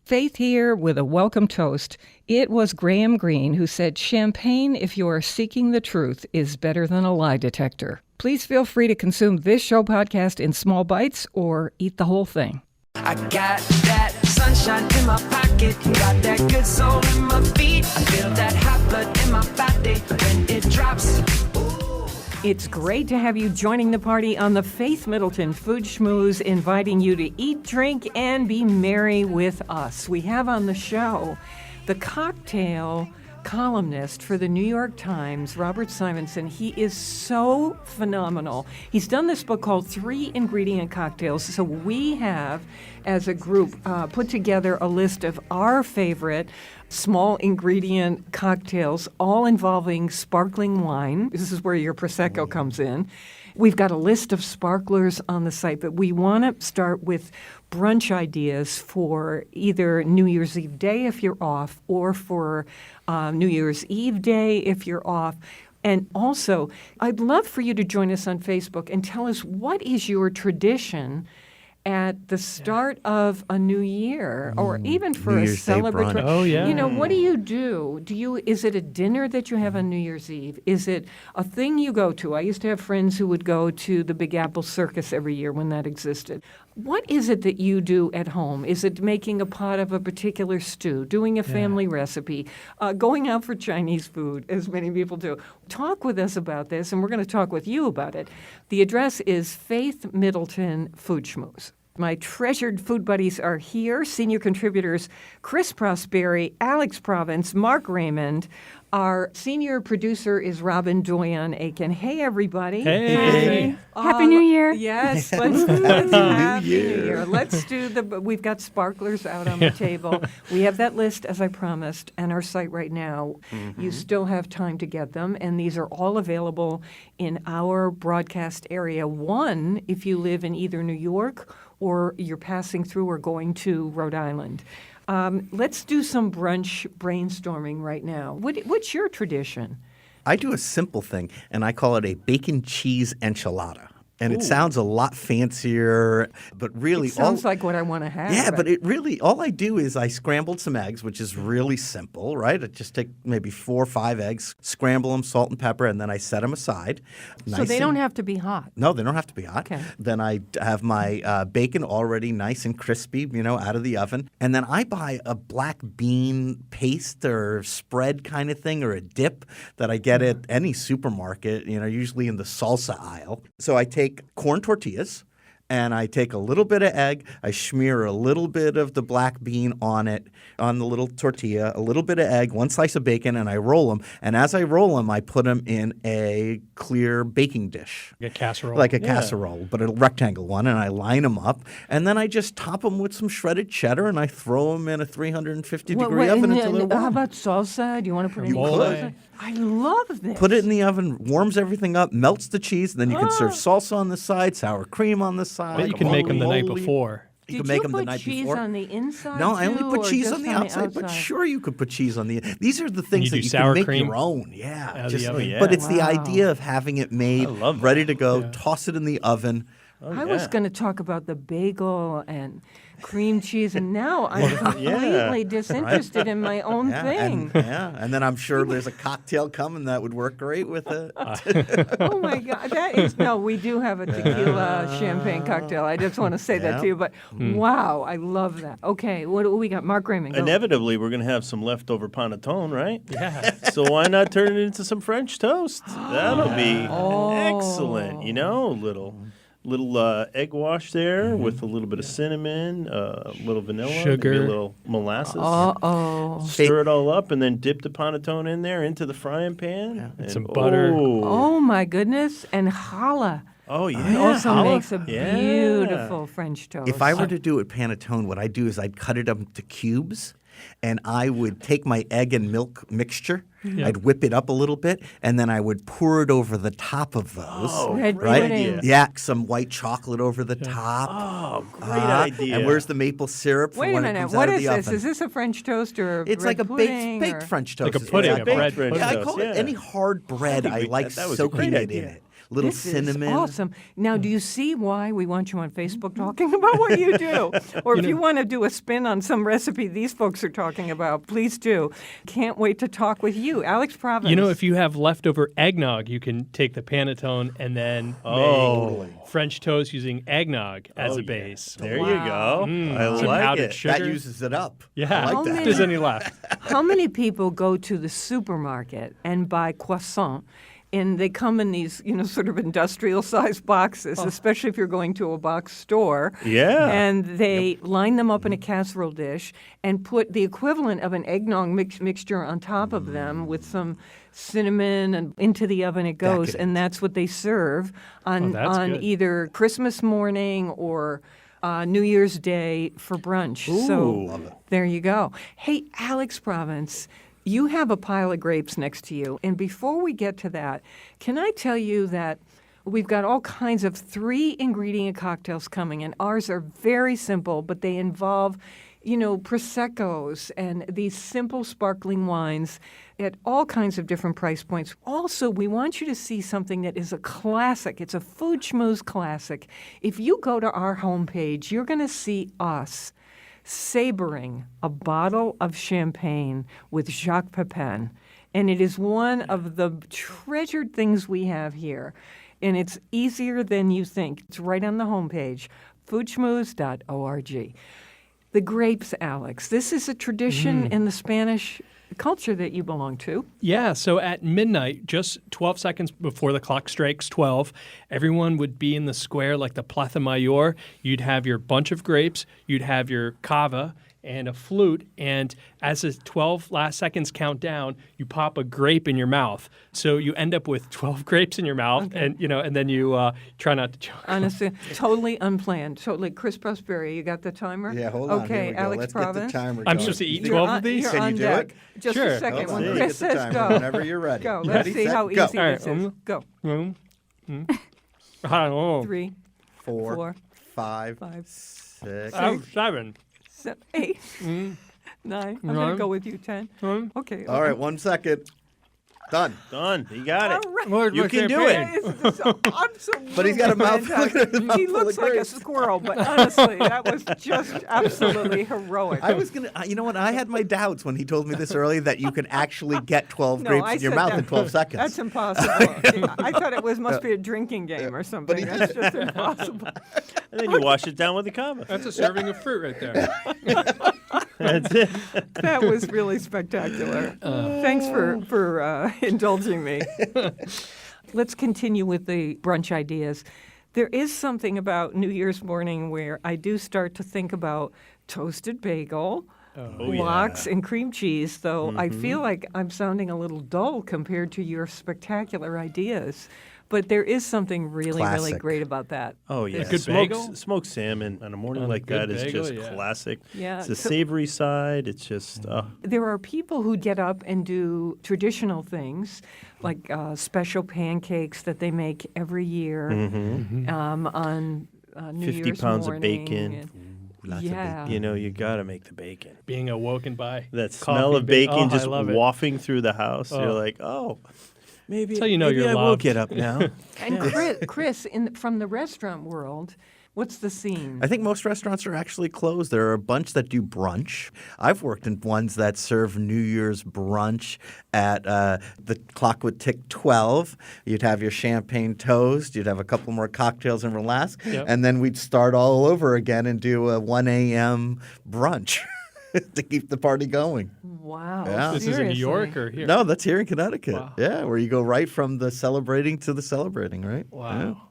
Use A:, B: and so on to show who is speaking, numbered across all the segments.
A: Faith here with a welcome toast. It was Graham Greene who said, "Champagne, if you are seeking the truth, is better than a lie detector." Please feel free to consume this show podcast in small bites or eat the whole thing.
B: I got that sunshine in my pocket, got that good soul in my feet. I feel that hot blood in my body when it drops.
A: It's great to have you joining the party on the Faith Middleton Food Schmooze, inviting you to eat, drink, and be merry with us. We have on the show the cocktail columnist for the New York Times, Robert Simonson. He is so phenomenal. He's done this book called 3 Ingredient Cocktails. So we have, as a group, put together a list of our favorite small ingredient cocktails, all involving sparkling wine. This is where your Prosecco comes in. We've got a list of sparklers on the site, but we want to start with brunch ideas for either New Year's Eve day if you're off, or for New Year's Eve day if you're off. And also, I'd love for you to join us on Facebook and tell us, what is your tradition at the start of a new year, or even for
C: New
A: a
C: Year's Day
A: celebratory?
C: brunch.
D: Oh, yeah.
A: You know, what do you do? Is it a dinner that you have on New Year's Eve? Is it a thing you go to? I used to have friends who would go to the Big Apple Circus every year when that existed. What is it that you do at home? Is it making a pot of a particular stew, doing a family recipe, going out for Chinese food, as many people do? Talk with us about this, and we're going to talk with you about it. The address is Faith Middleton Food Schmooze. My treasured food buddies are here, senior contributors Chris Prosperi, Alex Provence, Mark Raymond. Our senior producer is Robin Doyon-Aiken. Hey, everybody.
D: Hey.
E: Happy New Year.
A: Yes, let's Happy New Year. Let's do we've got sparklers out on the table. We have that list, as I promised, and our site right now. You still have time to get them, and these are all available in our broadcast area. One, if you live in either New York or you're passing through or going to Rhode Island. Let's do some brunch brainstorming right now. What's your tradition?
C: I do a simple thing, and I call it a bacon cheese enchilada. And it sounds a lot fancier, but really
A: It sounds like what I want to have.
C: Yeah, but it really, all I do is I scrambled some eggs, which is really simple, right? I just take maybe 4 or 5 eggs, scramble them, salt and pepper, and then I set them aside.
A: So they don't have to be hot.
C: No, they don't have to be hot.
A: Okay.
C: Then I have my bacon already nice and crispy, out of the oven. And then I buy a black bean paste or spread kind of thing, or a dip that I get at any supermarket, usually in the salsa aisle. So I take corn tortillas, and I take a little bit of egg. I smear a little bit of the black bean on it, on the little tortilla, a little bit of egg, 1 slice of bacon, and I roll them. And as I roll them, I put them in a clear baking dish.
D: Like a casserole.
C: Like a casserole, but a rectangle one, and I line them up. And then I just top them with some shredded cheddar, and I throw them in a 350-degree oven until they're warm.
A: How about salsa? Do you want to put any
D: could.
A: salsa? I love this.
C: Put it in the oven, warms everything up, melts the cheese, and then you can serve salsa on the side, sour cream on the side.
D: But you can make them the night
C: guacamole.
D: before.
C: You
A: Did
C: can make
A: you
C: them the
A: put
C: night
A: cheese
C: before.
A: on the inside?
C: No, I only
A: too,
C: put
A: or
C: cheese
A: just
C: on the outside, but sure you could put cheese on the. These are the things
D: You
C: that
D: do
C: you
D: sour
C: can make
D: cream
C: your own. Yeah,
D: out of the oven.
C: But it's the
A: Wow.
C: idea of having it made,
F: I love
C: ready
F: that.
C: to go. Toss it in the oven.
A: I was going to talk about the bagel and cream cheese, and now I'm completely disinterested in my own thing.
C: And then I'm sure there's a cocktail coming that would work great with it.
A: Oh my God, we do have a tequila champagne cocktail. I just want to say that to you, but wow, I love that. Okay, what do we got? Mark Raymond, go.
F: Inevitably, we're going to have some leftover panettone, right?
D: Yeah.
F: So why not turn it into some French toast? That'll be excellent. Little egg wash there with a little bit of cinnamon, a little vanilla,
D: Sugar.
F: maybe a little molasses.
A: Uh-oh.
F: Stir it all up and then dip the panettone in there into the frying pan. And
D: some butter.
A: Oh my goodness, and challah.
F: Oh, yeah.
A: Also
F: Challah.
A: makes a beautiful French toast.
C: If I were to do it panettone, what I'd do is I'd cut it up into cubes, and I would take my egg and milk mixture. I'd whip it up a little bit, and then I would pour it over the top of those.
F: Oh,
A: Red
F: great
A: pudding.
F: idea.
C: Yeah, some white chocolate over the top.
F: Oh, great idea.
C: And where's the maple syrup for
A: Wait a
C: when it
A: minute,
C: comes
A: what
C: out of
A: is
C: the
A: this?
C: oven?
A: Is this a French toast or
C: It's
A: bread
C: like a
A: pudding,
C: baked
A: or-
C: French toast.
D: Like a pudding,
C: Yeah,
D: a bread
F: French
C: Yeah, I
F: toast,
C: call it any hard bread. I like
F: that was a
C: soaking
F: great
C: it in
F: idea.
C: it. little
A: This
C: cinnamon.
A: is awesome. Now, do you see why we want you on Facebook talking about what you do? Or if you want to do a spin on some recipe these folks are talking about, please do. Can't wait to talk with you. Alex Province.
D: You know, if you have leftover eggnog, you can take the panettone and then make French toast using eggnog as a base.
F: There you go. I
D: Some
F: like
D: powdered
F: it.
D: sugar.
C: That uses it up.
D: Yeah,
C: I like that.
D: if there's any left.
A: How many people go to the supermarket and buy croissant? And they come in these, sort of industrial-sized boxes, especially if you're going to a box store.
F: Yeah.
A: And they line them up in a casserole dish and put the equivalent of an eggnog mixture on top of them with some cinnamon, and into the oven it goes.
C: Decadent.
A: And that's what they serve on
D: that's good.
A: either Christmas morning or New Year's Day for brunch. So there you go. Hey, Alex Province. You have a pile of grapes next to you. And before we get to that, can I tell you that we've got all kinds of 3-ingredient cocktails coming, and ours are very simple, but they involve, Proseccos and these simple sparkling wines at all kinds of different price points. Also, we want you to see something that is a classic. It's a Food Schmooze classic. If you go to our homepage, you're going to see us savoring a bottle of champagne with Jacques Pepin. And it is one of the treasured things we have here. And it's easier than you think. It's right on the homepage, foodschmooze.org. The grapes, Alex. This is a tradition in the Spanish culture that you belong to.
D: Yeah, so at midnight, just 12 seconds before the clock strikes 12, everyone would be in the square like the Plaza Mayor. You'd have your bunch of grapes, you'd have your cava and a flute, and as the 12 last seconds count down, you pop a grape in your mouth. So you end up with 12 grapes in your mouth, and then you try not to choke.
A: Honestly, totally unplanned. Totally. Chris Prosperi, you got the timer?
C: Yeah, hold on.
A: Okay,
C: Here we go.
A: Alex
C: Let's
A: Province.
C: get the timer
D: I'm
C: going.
D: supposed to eat
A: You're
D: 12
A: on-
D: of these?
A: You're
C: Can
A: on
C: you do
A: deck.
C: it?
A: Just
D: Sure.
A: a second.
C: Let's
A: When
C: see.
A: Chris
C: Get the
A: says
C: timer
A: go.
C: whenever you're ready.
A: Go.
C: You
A: Let's
C: ready,
A: see
C: set,
A: how
C: go.
A: easy
D: All right,
A: this is. Go.
D: I don't know.
A: 3,
C: 4,
A: Four,
C: 5,
A: 5,
C: 6.
D: I'm 7.
A: 7, 8, 9. I'm going to go with you, 10. Okay.
C: All right, 1 second. Done.
F: Done. You got it.
A: All right.
D: Where's
F: You
D: my
F: can do
D: champagne?
F: it.
A: It's so absolutely
C: But he's got a mouth-
A: fantastic.
C: look at his mouth
A: He
C: full
A: looks
C: of
A: like a
C: grapes.
A: squirrel, but honestly, that was just absolutely heroic.
C: I was going to, you know what? I had my doubts when he told me this earlier that you could actually get 12
A: No,
C: grapes
A: I
C: in your
A: said
C: mouth
A: that-
C: in 12 seconds.
A: That's impossible. I thought it must be a drinking game or something. That's just impossible.
F: And then you wash it down with the kava.
D: That's a serving of fruit right there.
F: That's it.
A: That was really spectacular. Thanks for indulging me. Let's continue with the brunch ideas. There is something about New Year's morning where I do start to think about toasted bagel, lox, and cream cheese, though I feel like I'm sounding a little dull compared to your spectacular ideas. But there is something really, really
C: Classic.
A: great about that.
F: Oh, yeah.
D: good bagel?
F: Smoked salmon on a morning
D: On a
F: like
D: good
F: that is
D: bagel,
F: just
D: yeah.
F: classic.
A: Yeah,
F: It's the
A: so-
F: savory side. It's just,
A: There are people who get up and do traditional things, like special pancakes that they make every year on New
F: 50
A: Year's
F: pounds of
A: morning.
F: bacon.
A: and-
C: Lots of
A: yeah.
F: you got to make the bacon.
D: Being awoken by
F: That
D: coffee
F: smell of
D: bacon.
F: bacon
D: Oh, I
F: just
D: love it.
F: wafting through the house.
D: Oh.
F: You're like, oh, maybe,
D: That's how you know
F: maybe
D: you're
F: I will
D: loved.
F: get up now.
A: And Chris, from the restaurant world, what's the scene?
C: I think most restaurants are actually closed. There are a bunch that do brunch. I've worked in ones that serve New Year's brunch at the clock would tick 12. You'd have your champagne toast. You'd have a couple more cocktails and relax.
D: Yep.
C: And then we'd start all over again and do a 1 a.m. brunch to keep the party going.
A: Wow.
C: Yeah.
D: This is in New York
A: seriously.
D: or here?
C: No, that's here in Connecticut.
D: Wow.
C: Yeah, where you go right from the celebrating to the celebrating, right?
D: Wow.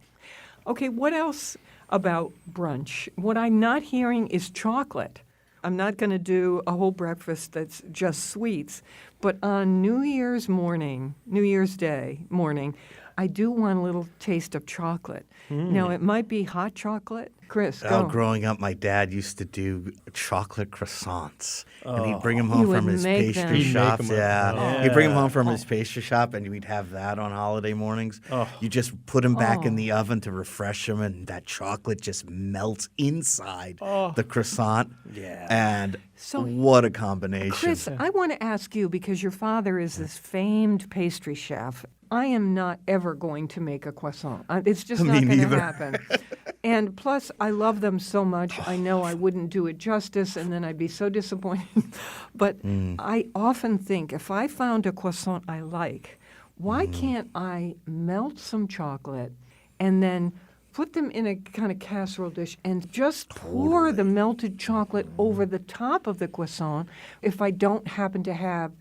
A: Okay, what else about brunch? What I'm not hearing is chocolate. I'm not going to do a whole breakfast that's just sweets, but on New Year's Day morning, I do want a little taste of chocolate. Now, it might be hot chocolate. Chris, go.
C: Oh, growing up, my dad used to do chocolate croissants, and he'd bring them
A: He
C: home
A: would
C: from his
A: make
C: pastry
A: them.
D: He'd make
C: shops.
D: 'em up.
C: Yeah, he'd bring them home from his pastry shop, and we'd have that on holiday mornings. You just put them back in the oven to refresh them, and that chocolate just melts inside the croissant.
F: Yeah.
C: And
A: So-
C: what a combination!
A: Chris, I want to ask you, because your father is this famed pastry chef. I am not ever going to make a croissant. It's just
C: Me
A: not going to
C: neither.
A: happen. And plus, I love them so much. I know I wouldn't do it justice, and then I'd be so disappointed. But I often think if I found a croissant I like, why can't I melt some chocolate and then put them in a kind of casserole dish and just pour the melted chocolate over the top of the croissant if I don't happen to have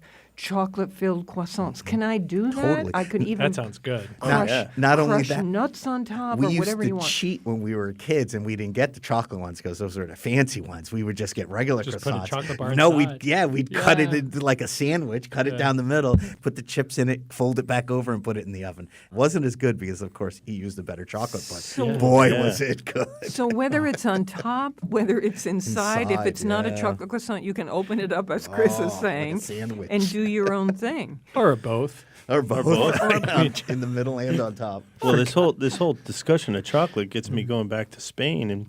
A: chocolate-filled croissants? Can I do that?
C: Totally.
A: I could even
D: That sounds good.
A: crush,
C: Not only
A: crush
C: that,
A: nuts on top
C: we
A: or
C: used
A: whatever
C: to
A: you want.
C: cheat when we were kids, and we didn't get the chocolate ones because those were the fancy ones. We would just get regular
D: Just put a
C: croissants.
D: chocolate bar
C: No,
D: inside.
C: we'd cut it
D: Yeah.
C: into like a sandwich, cut it down the middle, put the chips in it, fold it back over, and put it in the oven. It wasn't as good because, of course, he used a better chocolate, but boy, was it good.
A: So whether it's on top, whether it's inside, if
C: Inside,
A: it's not a
C: yeah.
A: chocolate croissant, you can open it up, as Chris is
C: like a
A: saying,
C: sandwich.
A: and do your own thing.
D: Or both.
C: Or both. In the middle and on top.
F: Well, this whole discussion of chocolate gets me going back to Spain, and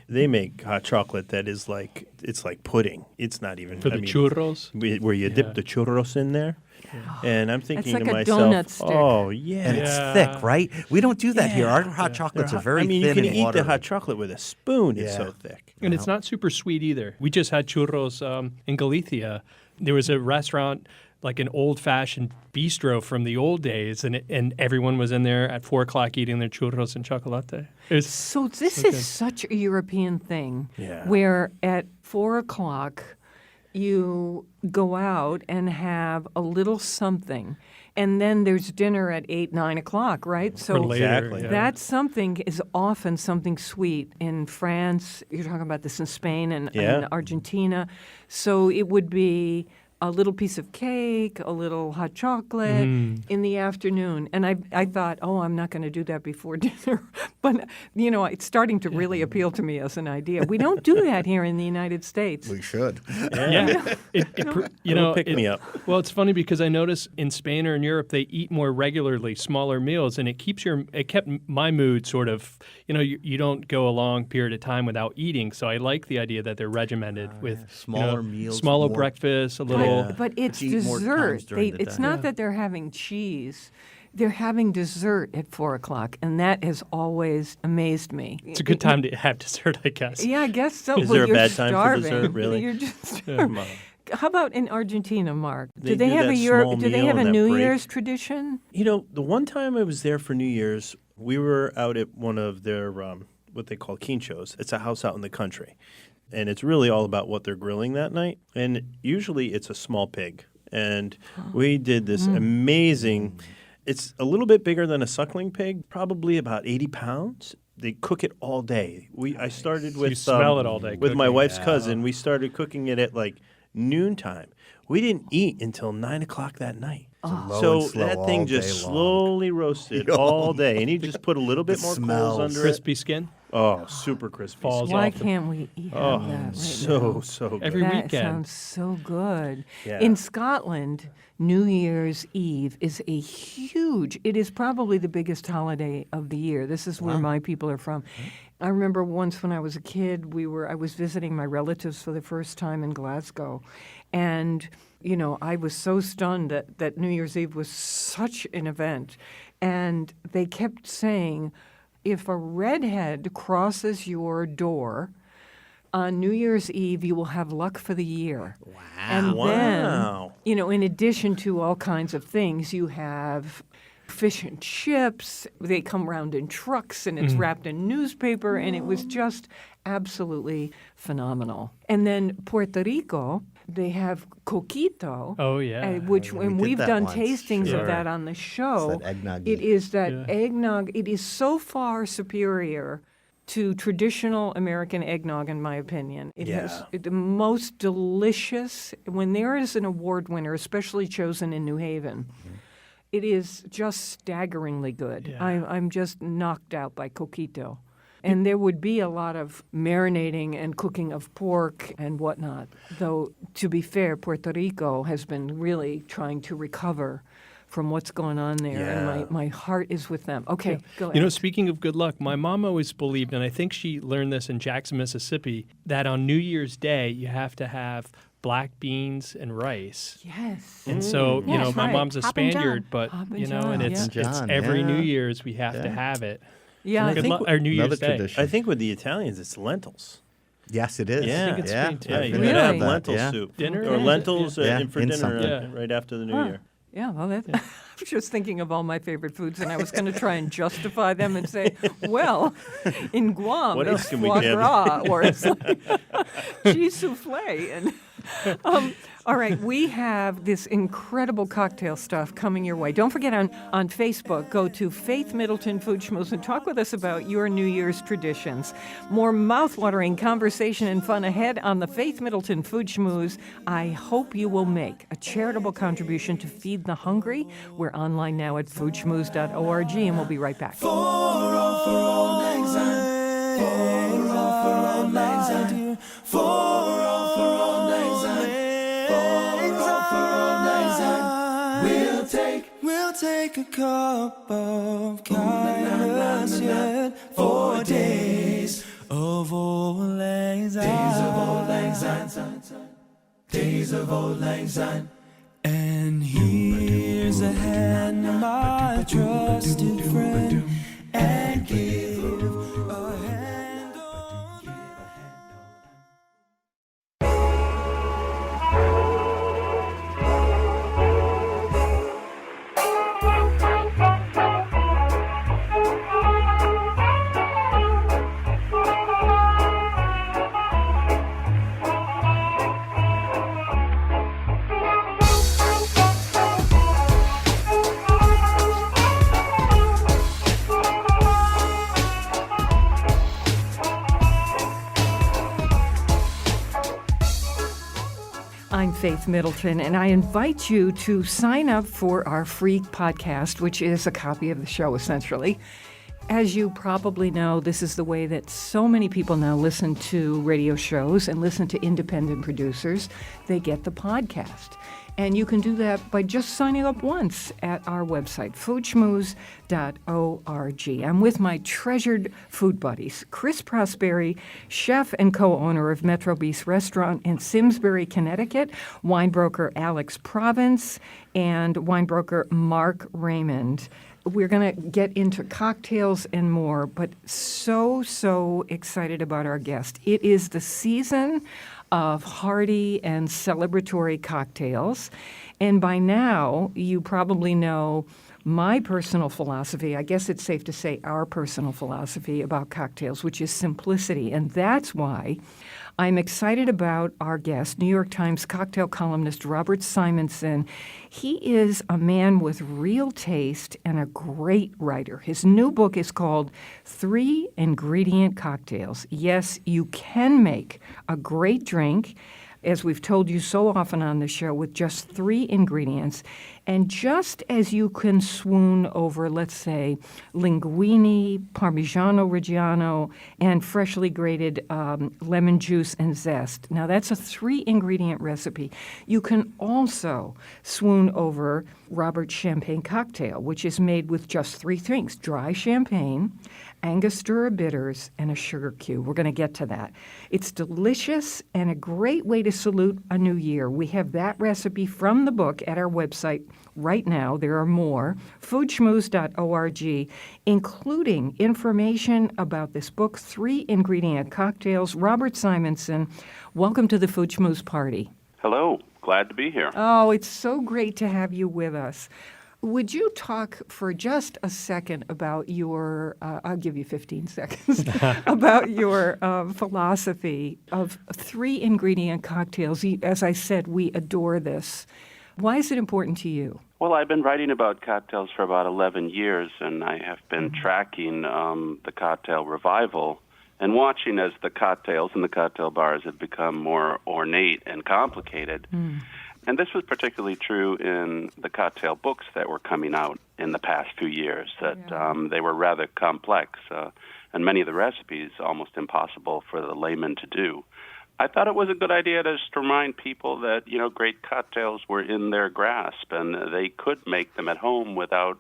F: they make hot chocolate that is like it's like pudding. It's not even
D: For the churros.
F: where you dip the churros in there. And I'm thinking
A: like
F: to
A: a
F: myself,
A: donut stick.
F: oh yeah,
C: And it's thick, right? We don't do that here. Our hot chocolates are very
F: I mean,
C: thin
F: you can
C: and
F: eat the
C: watery.
F: hot chocolate with a spoon. It's
C: Yeah.
F: so thick.
D: And it's not super sweet either. We just had churros in Galicia. There was a restaurant, like an old-fashioned bistro from the old days, and everyone was in there at 4 o'clock eating their churros and chocolate. It was
A: So this is such a European thing,
F: Yeah.
A: where at 4 o'clock you go out and have a little something, and then there's dinner at 8, 9 o'clock, right? So
D: or later.
F: Exactly.
D: Yeah.
A: that something is often something sweet. In France, you're talking about this in Spain and
F: Yeah.
A: Argentina. So it would be a little piece of cake, a little hot chocolate in the afternoon. And I thought, oh, I'm not going to do that before dinner. But, you know, it's starting to really appeal to me as an idea. We don't do that here in the United States.
C: We should.
D: Yeah.
F: Pick me up.
D: Well, it's funny because I notice in Spain or in Europe they eat more regularly, smaller meals, and it kept my mood sort of, you don't go a long period of time without eating. So I like the idea that they're regimented with
C: Smaller meals,
D: smaller
C: more-
D: breakfast, a little.
A: But it's
C: Eat more
A: dessert.
C: times during the
A: It's
C: day.
A: not that they're having cheese. They're having dessert at 4 o'clock, and that has always amazed me.
D: It's a good time to have dessert, I guess.
A: Yeah, I guess so.
F: Is
A: Well,
F: there a
A: you're
F: bad time for
A: starving.
F: dessert, really?
A: You're just
F: Come on.
A: How about in Argentina, Mark?
F: They
A: do they
F: do
A: have
F: that
A: a
F: small
A: Do they
F: meal
A: have a
F: and that
A: New
F: break.
A: Year's tradition?
F: The one time I was there for New Year's, we were out at one of their what they call quinchos. It's a house out in the country, and it's really all about what they're grilling that night. And usually it's a small pig, and we did this amazing. It's a little bit bigger than a suckling pig, probably about 80 pounds. They cook it all day. I started with
D: you smell it all day
F: with my
D: cooking.
F: wife's cousin. We started cooking it at like noontime. We didn't eat until 9 o'clock that night.
C: Low
F: So
C: and slow
F: that
C: all
F: thing
C: day
F: just
C: long.
F: slowly roasted all day, and you just put a little bit more
C: smells.
F: coals under
D: Crispy skin.
F: it. Oh, super crispy.
D: Falls
A: Why
D: off the-
A: can't we eat
F: Oh,
A: that right
F: so
A: now?
F: good.
D: Every
A: That
D: weekend.
A: sounds so good.
F: Yeah.
A: In Scotland, New Year's Eve is it is probably the biggest holiday of the year. This is where my people are from. I remember once when I was a kid, I was visiting my relatives for the first time in Glasgow. And, I was so stunned that New Year's Eve was such an event. And they kept saying, if a redhead crosses your door on New Year's Eve, you will have luck for the year. Wow. And
F: Wow.
A: then, in addition to all kinds of things, you have fish and chips. They come around in trucks, and it's wrapped in newspaper, and it was just absolutely phenomenal. And then Puerto Rico, they have coquito.
D: Oh, yeah.
A: Which,
C: we
A: and
C: did
A: we've
C: that
A: done
C: once,
A: tastings
C: sure.
A: of that on the show.
C: It's that eggnog.
A: It is that eggnog. It is so far superior to traditional American eggnog, in my opinion. It has the most delicious. When there is an award winner, especially chosen in New Haven, it is just staggeringly good.
D: Yeah.
A: I'm just knocked out by coquito. And there would be a lot of marinating and cooking of pork and whatnot. Though, to be fair, Puerto Rico has been really trying to recover from what's going on there.
C: Yeah.
A: And my heart is with them. Okay, go ahead.
D: Speaking of good luck, my mom always believed, and I think she learned this in Jackson, Mississippi, that on New Year's Day you have to have black beans and rice.
A: Yes.
D: And so, you know,
A: That's
D: my
A: right.
D: mom's a
A: Hop and John.
D: Spaniard, but,
A: Hop and
D: you know,
A: John,
D: and
A: yeah.
D: it's
C: John,
D: every
C: yeah.
D: New Year's we have to
C: Yeah.
D: have it.
A: Yeah.
F: I think
D: Or New Year's
C: Another
D: Day.
C: tradition.
F: I think with the Italians, it's lentils.
C: Yes, it is.
F: Yeah. I think
D: it's
C: yeah.
D: pretty
F: Yeah,
D: I've
F: you
D: heard
F: gotta
A: Really?
F: have
C: that,
F: lentil
C: yeah.
F: soup
D: Dinner?
F: or
D: Yeah.
F: lentils
C: Yeah.
F: for
C: In
F: dinner
C: something.
F: right after the New
A: Huh.
F: Year.
A: Yeah, well, I was just thinking of all my favorite foods, and I was going to try and justify them and say, well, in Guam,
F: What
A: it's
F: else can we
A: foie
F: get?
A: gras, or it's like cheese souffle. And all right, we have this incredible cocktail stuff coming your way. Don't forget on Facebook, go to Faith Middleton Food Schmooze and talk with us about your New Year's traditions. More mouthwatering conversation and fun ahead on the Faith Middleton Food Schmooze. I hope you will make a charitable contribution to feed the hungry. We're online now at foodschmooze.org, and we'll be right back.
B: We'll take a cup of kindness yet for days of old lang syne. Days of old lang syne. Days of old lang syne. And here's a hand, my trusted friend, and give a hand. Oh, give a hand.
A: I'm Faith Middleton, and I invite you to sign up for our free podcast, which is a copy of the show, essentially. As you probably know, this is the way that so many people now listen to radio shows and listen to independent producers. They get the podcast. And you can do that by just signing up once at our website, foodschmooze.org. I'm with my treasured food buddies, Chris Prosperi, chef and co-owner of Metro Beast Restaurant in Simsbury, Connecticut, winebroker Alex Province, and winebroker Mark Raymond. We're going to get into cocktails and more, but so excited about our guest. It is the season of hearty and celebratory cocktails. And by now, you probably know my personal philosophy, I guess it's safe to say our personal philosophy about cocktails, which is simplicity. And that's why I'm excited about our guest, New York Times cocktail columnist Robert Simonson. He is a man with real taste and a great writer. His new book is called 3 Ingredient Cocktails. Yes, you can make a great drink, as we've told you so often on the show, with just 3 ingredients. And just as you can swoon over, let's say, linguine, Parmigiano Reggiano, and freshly grated lemon juice and zest. Now, that's a 3-ingredient recipe. You can also swoon over Robert's Champagne Cocktail, which is made with just 3 things: dry champagne, Angostura bitters, and a sugar cube. We're going to get to that. It's delicious and a great way to salute a new year. We have that recipe from the book at our website right now. There are more. foodschmooze.org, including information about this book, 3-ingredient cocktails. Robert Simonson, welcome to the Food Schmooze party.
E: Hello. Glad to be here.
A: Oh, it's so great to have you with us. Would you talk for just a second about your, I'll give you 15 seconds, about your philosophy of 3-ingredient cocktails? As I said, we adore this. Why is it important to you?
E: Well, I've been writing about cocktails for about 11 years, and I have been tracking the cocktail revival and watching as the cocktails and the cocktail bars have become more ornate and complicated. And this was particularly true in the cocktail books that were coming out in the past few years, that they were rather complex, and many of the recipes almost impossible for the layman to do. I thought it was a good idea to just remind people that, you know, great cocktails were in their grasp, and they could make them at home without,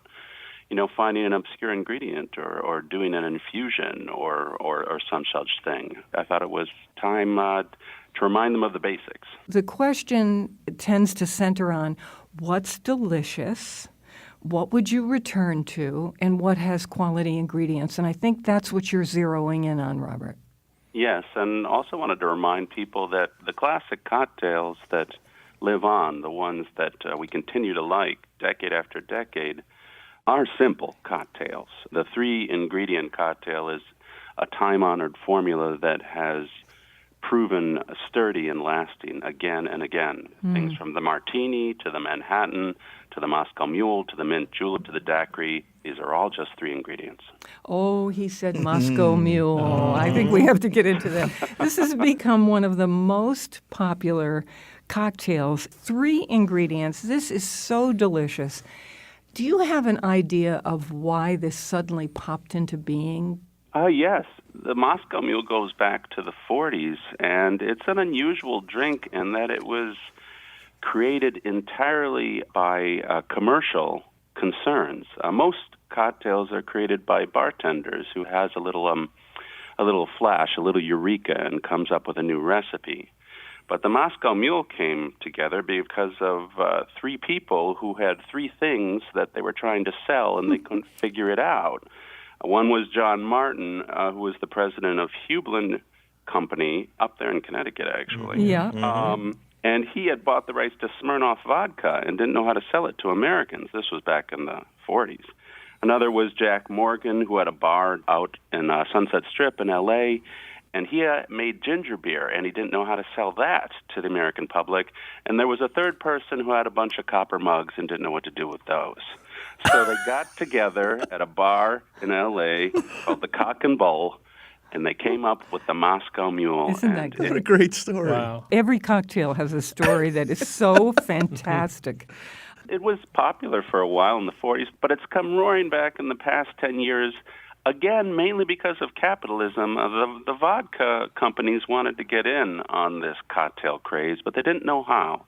E: finding an obscure ingredient or doing an infusion or some such thing. I thought it was time to remind them of the basics.
A: The question tends to center on what's delicious, what would you return to, and what has quality ingredients. And I think that's what you're zeroing in on, Robert.
E: Yes, and also wanted to remind people that the classic cocktails that live on, the ones that we continue to like decade after decade, are simple cocktails. The 3-ingredient cocktail is a time-honored formula that has proven sturdy and lasting again and again. Things from the martini to the Manhattan to the Moscow Mule to the mint julep to the daiquiri, these are all just 3 ingredients.
A: Oh, he said Moscow Mule. I think we have to get into that. This has become one of the most popular cocktails. 3 ingredients. This is so delicious. Do you have an idea of why this suddenly popped into being?
E: Yes. The Moscow Mule goes back to the 40s, and it's an unusual drink in that it was created entirely by commercial concerns. Most cocktails are created by bartenders who has a little flash, a little eureka, and comes up with a new recipe. But the Moscow Mule came together because of 3 people who had 3 things that they were trying to sell, and they couldn't figure it out. One was John Martin, who was the president of Hublin Company up there in Connecticut, actually.
A: Yeah.
E: And he had bought the rights to Smirnoff vodka and didn't know how to sell it to Americans. This was back in the 40s. Another was Jack Morgan, who had a bar out in Sunset Strip in L.A., and he made ginger beer, and he didn't know how to sell that to the American public. And there was a third person who had a bunch of copper mugs and didn't know what to do with those. So they got together at a bar in L.A. called the Cock and Bull, and they came up with the Moscow Mule.
A: Isn't that great?
C: What a great story.
D: Wow.
A: Every cocktail has a story that is so fantastic.
E: It was popular for a while in the 40s, but it's come roaring back in the past 10 years, again, mainly because of capitalism. The vodka companies wanted to get in on this cocktail craze, but they didn't know how.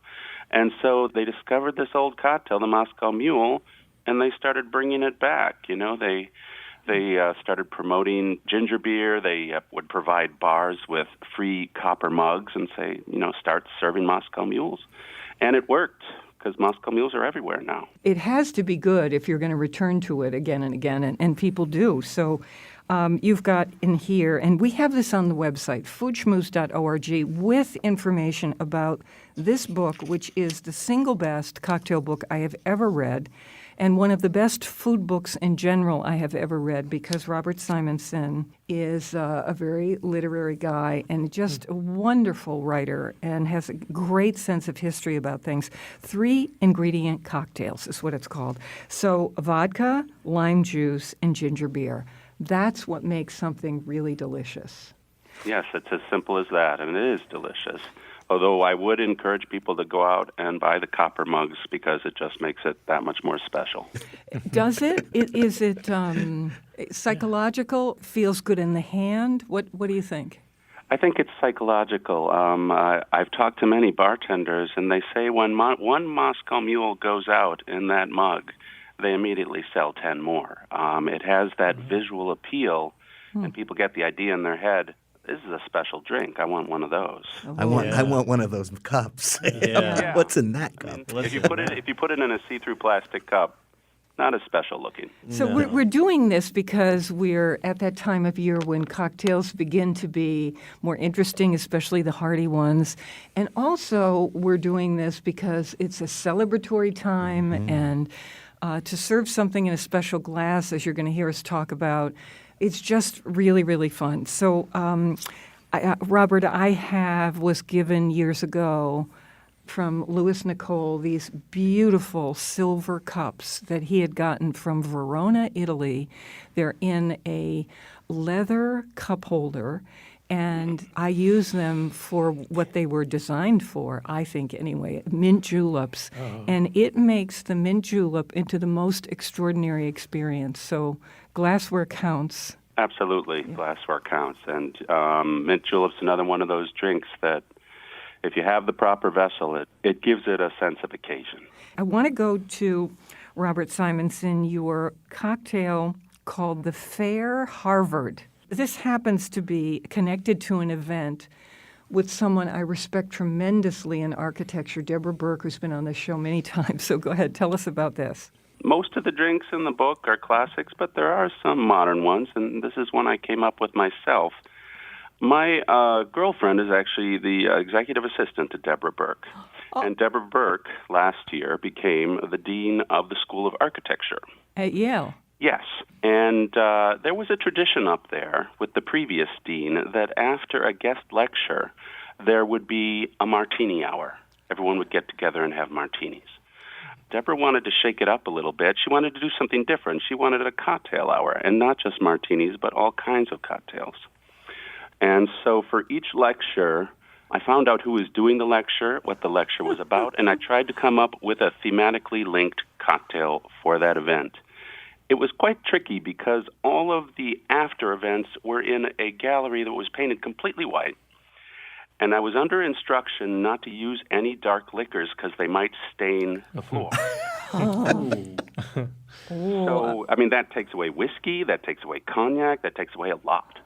E: And so they discovered this old cocktail, the Moscow Mule, and they started bringing it back. They started promoting ginger beer. They would provide bars with free copper mugs and say, start serving Moscow Mules. And it worked, because Moscow Mules are everywhere now.
A: It has to be good if you're going to return to it again and again, and people do. So you've got in here, and we have this on the website, foodschmooze.org, with information about this book, which is the single best cocktail book I have ever read, and one of the best food books in general I have ever read, because Robert Simonson is a very literary guy and just a wonderful writer and has a great sense of history about things. 3-ingredient cocktails is what it's called. So vodka, lime juice, and ginger beer. That's what makes something really delicious.
E: Yes, it's as simple as that, and it is delicious. Although I would encourage people to go out and buy the copper mugs because it just makes it that much more special.
A: Does it? Is it psychological? Feels good in the hand? What do you think?
E: I think it's psychological. I've talked to many bartenders, and they say when one Moscow Mule goes out in that mug, they immediately sell 10 more. It has that visual appeal, and people get the idea in their head, this is a special drink. I want one of those.
C: I want one of those cups.
F: Yeah.
C: What's in that cup?
E: If you put it in a see-through plastic cup, not as special looking.
A: So we're doing this because we're at that time of year when cocktails begin to be more interesting, especially the hearty ones. And also we're doing this because it's a celebratory time, and to serve something in a special glass, as you're going to hear us talk about, it's just really, really fun. So, Robert, I was given years ago from Louis Nicole these beautiful silver cups that he had gotten from Verona, Italy. They're in a leather cup holder, and I use them for what they were designed for, I think anyway, mint juleps. Oh. And it makes the mint julep into the most extraordinary experience. So glassware counts.
E: Absolutely, yeah. Glassware counts. And mint julep's another one of those drinks that if you have the proper vessel, it gives it a sense of occasion.
A: I want to go to Robert Simonson, your cocktail called the Fair Harvard. This happens to be connected to an event with someone I respect tremendously in architecture, Deborah Burke, who's been on this show many times. So go ahead, tell us about this.
E: Most of the drinks in the book are classics, but there are some modern ones, and this is one I came up with myself. My girlfriend is actually the executive assistant to Deborah Burke.
A: Oh.
E: And Deborah Burke last year became the dean of the School of Architecture.
A: At Yale.
E: Yes. And there was a tradition up there with the previous dean that after a guest lecture, there would be a martini hour. Everyone would get together and have martinis. Deborah wanted to shake it up a little bit. She wanted to do something different. She wanted a cocktail hour, and not just martinis, but all kinds of cocktails. And so for each lecture, I found out who was doing the lecture, what the lecture was about, and I tried to come up with a thematically linked cocktail for that event. It was quite tricky because all of the after events were in a gallery that was painted completely white. And I was under instruction not to use any dark liquors because they might stain the floor. So, I mean, that takes away whiskey, that takes away cognac, that takes away a lot.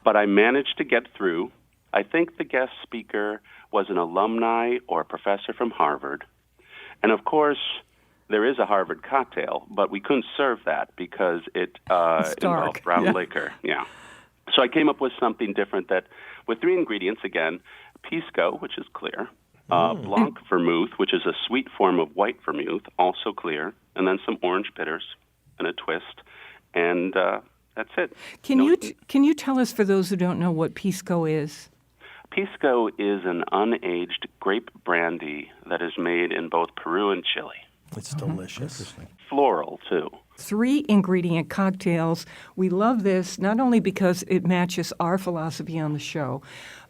E: But I managed to get through. I think the guest speaker was an alumni or a professor from Harvard. And, of course, there is a Harvard cocktail, but we couldn't serve that because it involved brown liquor. Yeah. So I came up with something different that, with 3 ingredients, again, pisco, which is clear, blanc vermouth, which is a sweet form of white vermouth, also clear, and then some orange bitters and a twist, and that's it.
A: Can you tell us, for those who don't know, what pisco is?
E: Pisco is an unaged grape brandy that is made in both Peru and Chile.
F: It's delicious.
E: Floral, too.
A: 3-ingredient cocktails. We love this not only because it matches our philosophy on the show,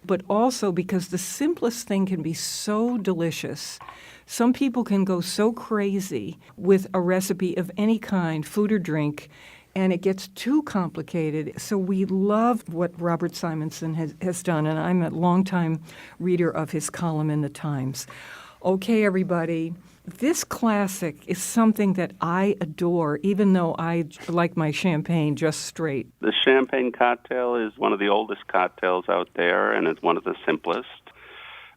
A: but also because the simplest thing can be so delicious. Some people can go so crazy with a recipe of any kind, food or drink, and it gets too complicated. So we love what Robert Simonson has done, and I'm a longtime reader of his column in the Times. Okay, everybody. This classic is something that I adore, even though I like my champagne just straight.
E: The champagne cocktail is one of the oldest cocktails out there, and it's one of the simplest.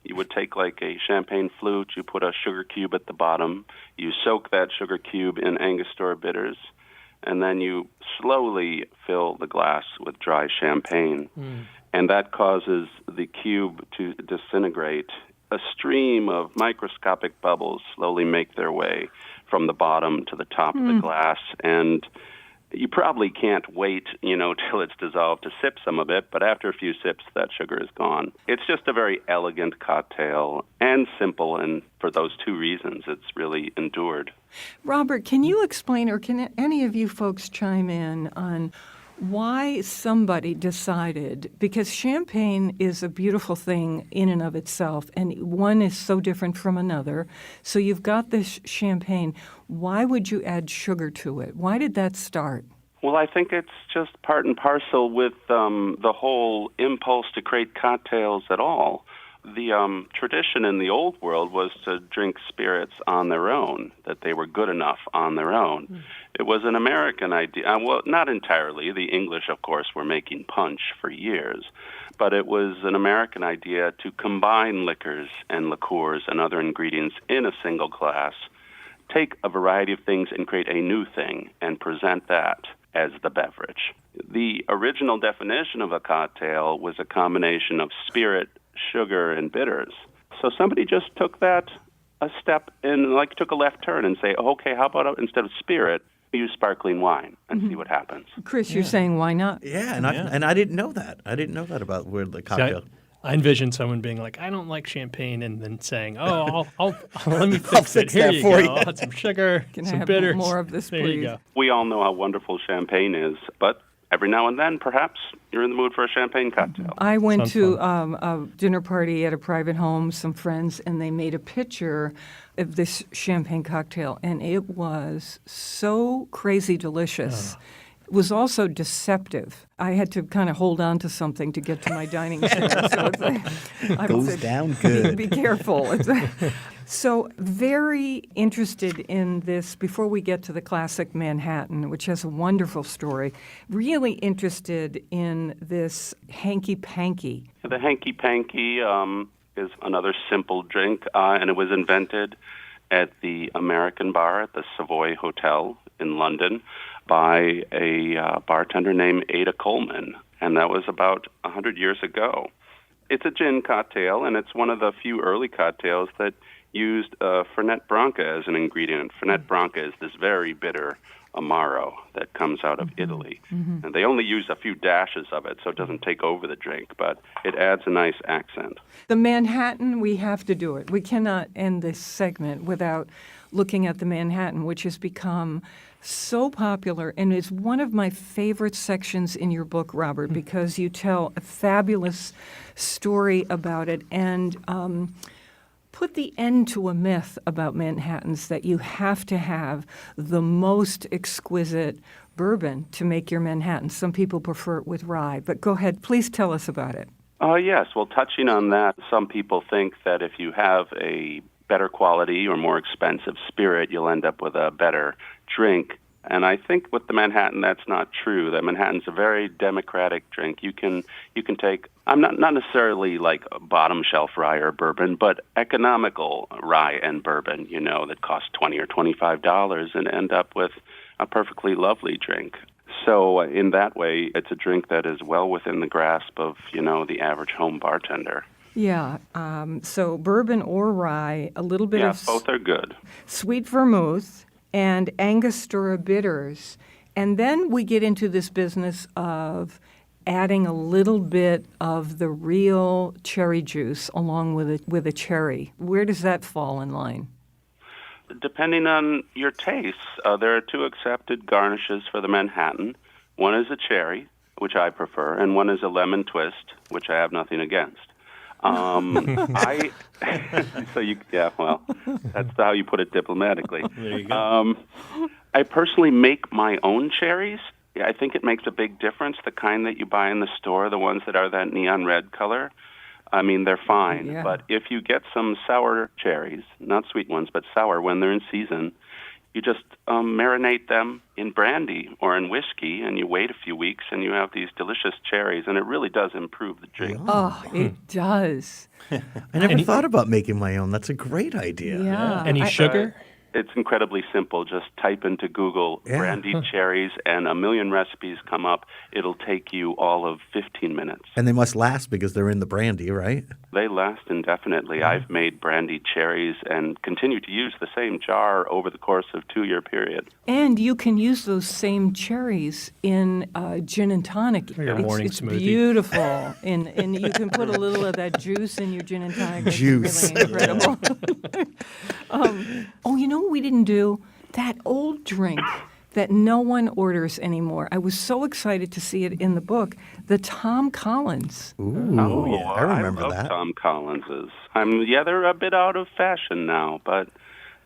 E: You would take like a champagne flute, you put a sugar cube at the bottom, you soak that sugar cube in Angostura bitters, and then you slowly fill the glass with dry champagne. And that causes the cube to disintegrate. A stream of microscopic bubbles slowly make their way from the bottom to the top of the glass, and you probably can't wait, till it's dissolved to sip some of it, but after a few sips, that sugar is gone. It's just a very elegant cocktail and simple, and for those 2 reasons, it's really endured.
A: Robert, can you explain, or can any of you folks chime in on why somebody decided, because champagne is a beautiful thing in and of itself, and one is so different from another. So you've got this champagne. Why would you add sugar to it? Why did that start?
E: Well, I think it's just part and parcel with the whole impulse to create cocktails at all. The tradition in the old world was to drink spirits on their own, that they were good enough on their own. It was an American idea. Well, not entirely. The English, of course, were making punch for years. But it was an American idea to combine liquors and liqueurs and other ingredients in a single glass, take a variety of things and create a new thing and present that as the beverage. The original definition of a cocktail was a combination of spirit, sugar, and bitters. So somebody just took that a step and took a left turn and say, okay, how about instead of spirit, use sparkling wine and see what happens.
A: Chris, you're saying why not?
C: Yeah, and I didn't know that. I didn't know that about where the cocktail.
D: See, I envision someone being like, I don't like champagne, and then saying, oh, I'll let me fix it.
C: fix
D: Here
C: that
D: you
C: for
D: go.
C: you.
D: I'll add some sugar,
A: Can I
D: some
A: have
D: bitters.
A: more of this,
D: there
A: please?
D: you go.
E: We all know how wonderful champagne is, but every now and then, perhaps, you're in the mood for a champagne cocktail.
A: I went
D: Sounds
A: to a dinner party at a private home, some friends, and they made a picture of this champagne cocktail, and it was so crazy delicious. It was also deceptive. I had to kind of hold on to something to get to my dining chair. So it's I would
C: Goes
A: say,
C: down good.
A: Be careful. So very interested in this, before we get to the classic Manhattan, which has a wonderful story, really interested in this hanky-panky.
E: The hanky-panky is another simple drink, and it was invented at the American Bar at the Savoy Hotel in London by a bartender named Ada Coleman, and that was about 100 years ago. It's a gin cocktail, and it's one of the few early cocktails that used Fernet Branca as an ingredient. Fernet Branca is this very bitter Amaro that comes out of Italy. And they only use a few dashes of it, so it doesn't take over the drink, but it adds a nice accent.
A: The Manhattan, we have to do it. We cannot end this segment without looking at the Manhattan, which has become so popular and is one of my favorite sections in your book, Robert, because you tell a fabulous story about it and put the end to a myth about Manhattans that you have to have the most exquisite bourbon to make your Manhattan. Some people prefer it with rye, but go ahead. Please tell us about it.
E: Yes, well, touching on that, some people think that if you have a better quality or more expensive spirit, you'll end up with a better drink. And I think with the Manhattan, that's not true. The Manhattan's a very democratic drink. You can take, I'm not necessarily like a bottom shelf rye or bourbon, but economical rye and bourbon, that cost $20 or $25 and end up with a perfectly lovely drink. So in that way, it's a drink that is well within the grasp of, the average home bartender.
A: Yeah, so bourbon or rye, a little bit of
E: both are good.
A: Sweet vermouth and Angostura bitters. And then we get into this business of adding a little bit of the real cherry juice along with a cherry. Where does that fall in line?
E: Depending on your tastes, there are two accepted garnishes for the Manhattan. One is a cherry, which I prefer, and one is a lemon twist, which I have nothing against. That's how you put it diplomatically.
F: There you go.
E: I personally make my own cherries. I think it makes a big difference, the kind that you buy in the store, the ones that are that neon red color. I mean, they're fine.
A: Yeah.
E: But if you get some sour cherries, not sweet ones, but sour when they're in season, you just marinate them in brandy or in whiskey, and you wait a few weeks, and you have these delicious cherries, and it really does improve the drink.
A: Oh, it does.
C: I never thought about making my own. That's a great idea.
A: Yeah.
D: Any sugar?
E: It's incredibly simple. Just type into Google brandied cherries, and a million recipes come up. It'll take you all of 15 minutes.
C: And they must last because they're in the brandy, right?
E: They last indefinitely. I've made brandied cherries and continue to use the same jar over the course of a 2-year period.
A: And you can use those same cherries in gin and tonic.
D: Your morning
A: it's
D: smoothie.
A: Beautiful. And you can put a little of that juice in your gin and tonic. It's
C: Juice.
A: really incredible. You know what we didn't do? That old drink that no one orders anymore. I was so excited to see it in the book, the Tom Collins.
C: Ooh, I remember
E: I love
C: that.
E: Tom Collins's. They're a bit out of fashion now, but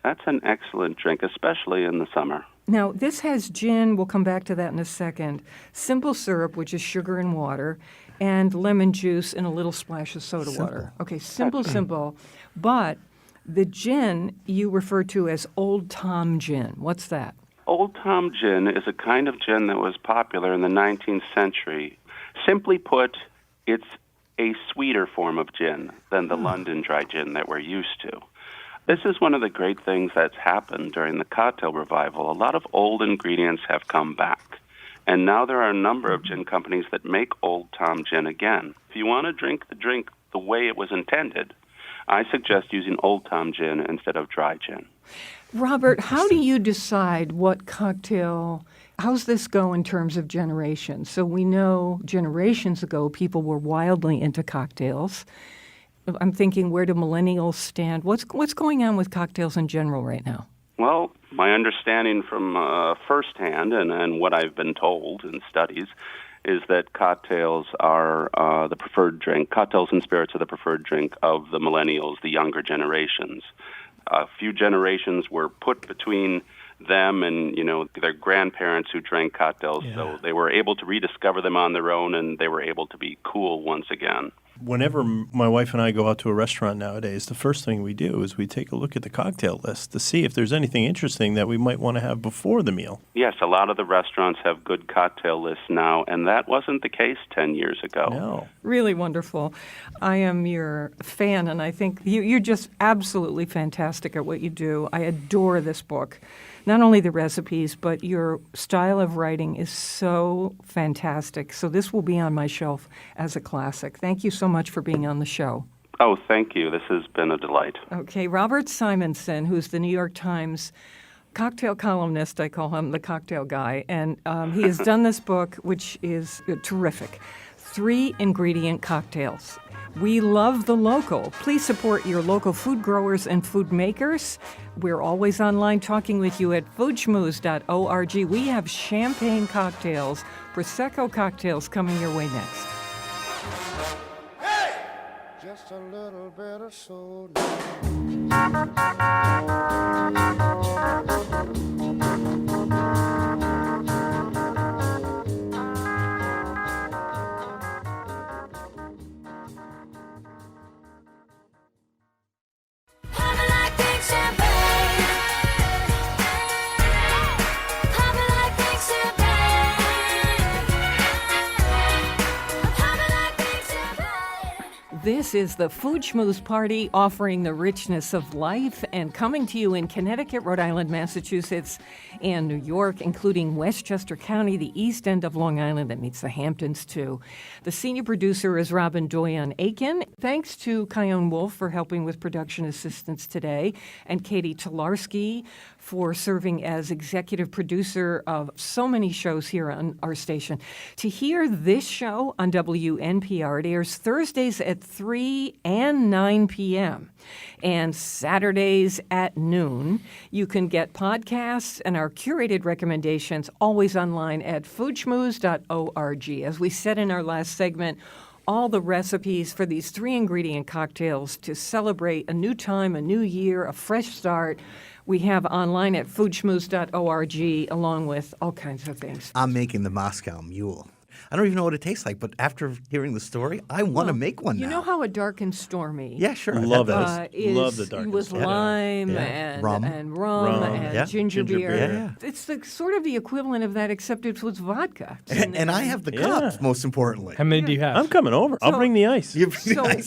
E: that's an excellent drink, especially in the summer.
A: Now, this has gin, we'll come back to that in a second, simple syrup, which is sugar and water, and lemon juice and a little splash of soda water. Okay, simple. But the gin you refer to as Old Tom Gin. What's that?
E: Old Tom Gin is a kind of gin that was popular in the 19th century. Simply put, it's a sweeter form of gin than the London dry gin that we're used to. This is one of the great things that's happened during the cocktail revival. A lot of old ingredients have come back. And now there are a number of gin companies that make Old Tom Gin again. If you want to drink the drink the way it was intended, I suggest using Old Tom Gin instead of dry gin.
A: Robert, how do you decide what cocktail, how's this go in terms of generations? So we know generations ago people were wildly into cocktails. I'm thinking, where do millennials stand? What's going on with cocktails in general right now?
E: Well, my understanding from firsthand and what I've been told in studies is that cocktails are the preferred drink. Cocktails and spirits are the preferred drink of the millennials, the younger generations. A few generations were put between them and, their grandparents who drank cocktails, so they were able to rediscover them on their own, and they were able to be cool once again.
F: Whenever my wife and I go out to a restaurant nowadays, the first thing we do is we take a look at the cocktail list to see if there's anything interesting that we might want to have before the meal.
E: Yes, a lot of the restaurants have good cocktail lists now, and that wasn't the case 10 years ago.
F: No.
A: Really wonderful. I am your fan, and I think you're just absolutely fantastic at what you do. I adore this book. Not only the recipes, but your style of writing is so fantastic. So this will be on my shelf as a classic. Thank you so much for being on the show.
E: Oh, thank you. This has been a delight.
A: Okay, Robert Simonson, who's the New York Times cocktail columnist, I call him the cocktail guy, and he has done this book, which is terrific. 3-ingredient cocktails. We love the local. Please support your local food growers and food makers. We're always online talking with you at foodschmooze.org. We have champagne cocktails, Prosecco cocktails coming your way next.
G: Just a little bit of soda.
A: This is the Food Schmooze Party, offering the richness of life and coming to you in Connecticut, Rhode Island, Massachusetts, and New York, including Westchester County, the east end of Long Island that meets the Hamptons, too. The senior producer is Robin Doyon-Aiken. Thanks to Kyone Wolf for helping with production assistance today, and Katie Tolarski for serving as executive producer of so many shows here on our station. To hear this show on WNPR, it airs Thursdays at 3 and 9 p.m. and Saturdays at noon. You can get podcasts and our curated recommendations always online at foodschmooze.org. As we said in our last segment, all the recipes for these 3-ingredient cocktails to celebrate a new time, a new year, a fresh start, we have online at foodschmooze.org, along with all kinds of things.
C: I'm making the Moscow Mule. I don't even know what it tastes like, but after hearing the story, I want to make one now.
A: You know how a dark and stormy
C: Yeah, sure.
F: Love it.
A: Love
F: the dark
A: It was
F: and stormy.
A: lime
C: Yeah.
A: and
C: Rum.
A: rum and
C: Yeah.
A: ginger
F: Ginger
A: beer.
F: beer.
C: Yeah.
A: It's sort of the equivalent of that, except it was vodka.
C: And I have the cups, most importantly.
D: How many do you have?
F: I'm coming over. I'll
A: So-
F: bring the ice.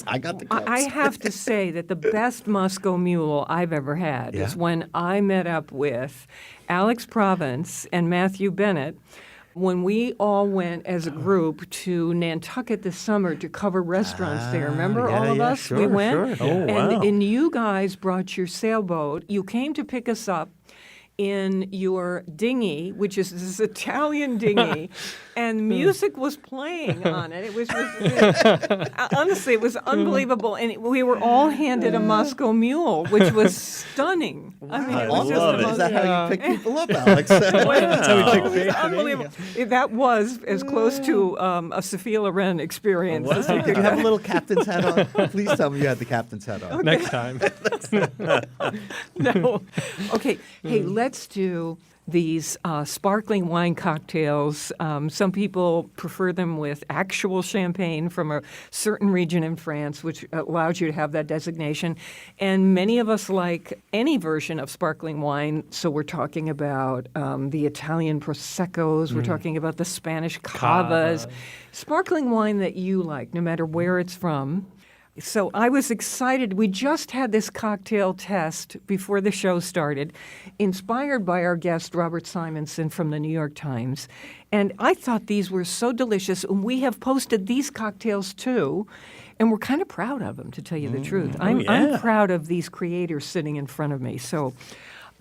C: I got the cups.
A: I have to say that the best Moscow Mule I've ever had is when I met up with Alex Province and Matthew Bennett when we all went as a group to Nantucket this summer to cover restaurants there. Remember
C: yeah,
A: all of
C: yeah,
A: us?
C: sure,
A: We went.
C: sure.
F: Oh, wow.
A: And you guys brought your sailboat. You came to pick us up in your dinghy, which is this Italian dinghy, and music was playing on it. It was honestly, it was unbelievable. And we were all handed a Moscow Mule, which was stunning. I mean, it was just
F: love
A: the
F: it.
A: most
C: Is that how you pick people up, Alex?
D: That's how we pick
A: it was
D: faith.
A: unbelievable. That was as close to a Sophia Loren experience as you
C: Did
A: could
C: you have a
A: get.
C: little captain's hat on? Please tell me you had the captain's hat on.
D: Next time.
A: No. Okay. Hey, let's do these sparkling wine cocktails. Some people prefer them with actual champagne from a certain region in France, which allows you to have that designation. And many of us like any version of sparkling wine. So we're talking about the Italian Proseccos. We're talking about the Spanish Cavas. Sparkling wine that you like, no matter where it's from. So I was excited. We just had this cocktail test before the show started, inspired by our guest, Robert Simonson from the New York Times. And I thought these were so delicious. And we have posted these cocktails, too. And we're kind of proud of them, to tell you the truth. I'm proud of these creators sitting in front of me. So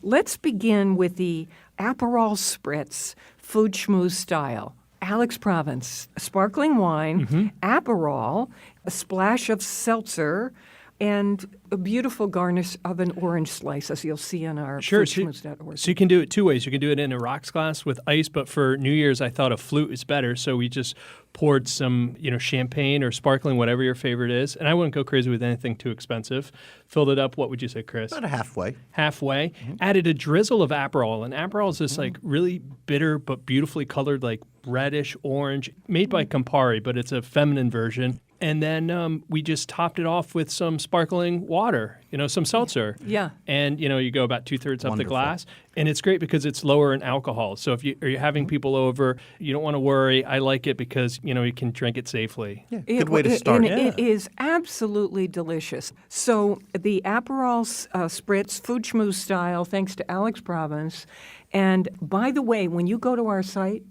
A: let's begin with the Aperol Spritz Food Schmooze style. Alex Province, sparkling wine, Aperol, a splash of seltzer, and a beautiful garnish of an orange slice, as you'll see on our foodschmooze.org.
D: So you can do it two ways. You can do it in a rocks glass with ice, but for New Year's, I thought a flute is better. So we just poured some, champagne or sparkling, whatever your favorite is. And I wouldn't go crazy with anything too expensive. Filled it up. What would you say, Chris?
C: About a halfway.
D: Halfway. Added a drizzle of Aperol. And Aperol is this really bitter but beautifully colored, like reddish orange, made by Campari, but it's a feminine version. And then we just topped it off with some sparkling water, some seltzer.
A: Yeah.
D: And, you go about 2/3 up the
C: Wonderful.
D: glass. And it's great because it's lower in alcohol. So if you're having people over, you don't want to worry. I like it because, you can drink it safely.
C: Yeah, good way to start.
A: And it is absolutely delicious. So the Aperol Spritz, Food Schmooze style, thanks to Alex Province. And by the way, when you go to our site,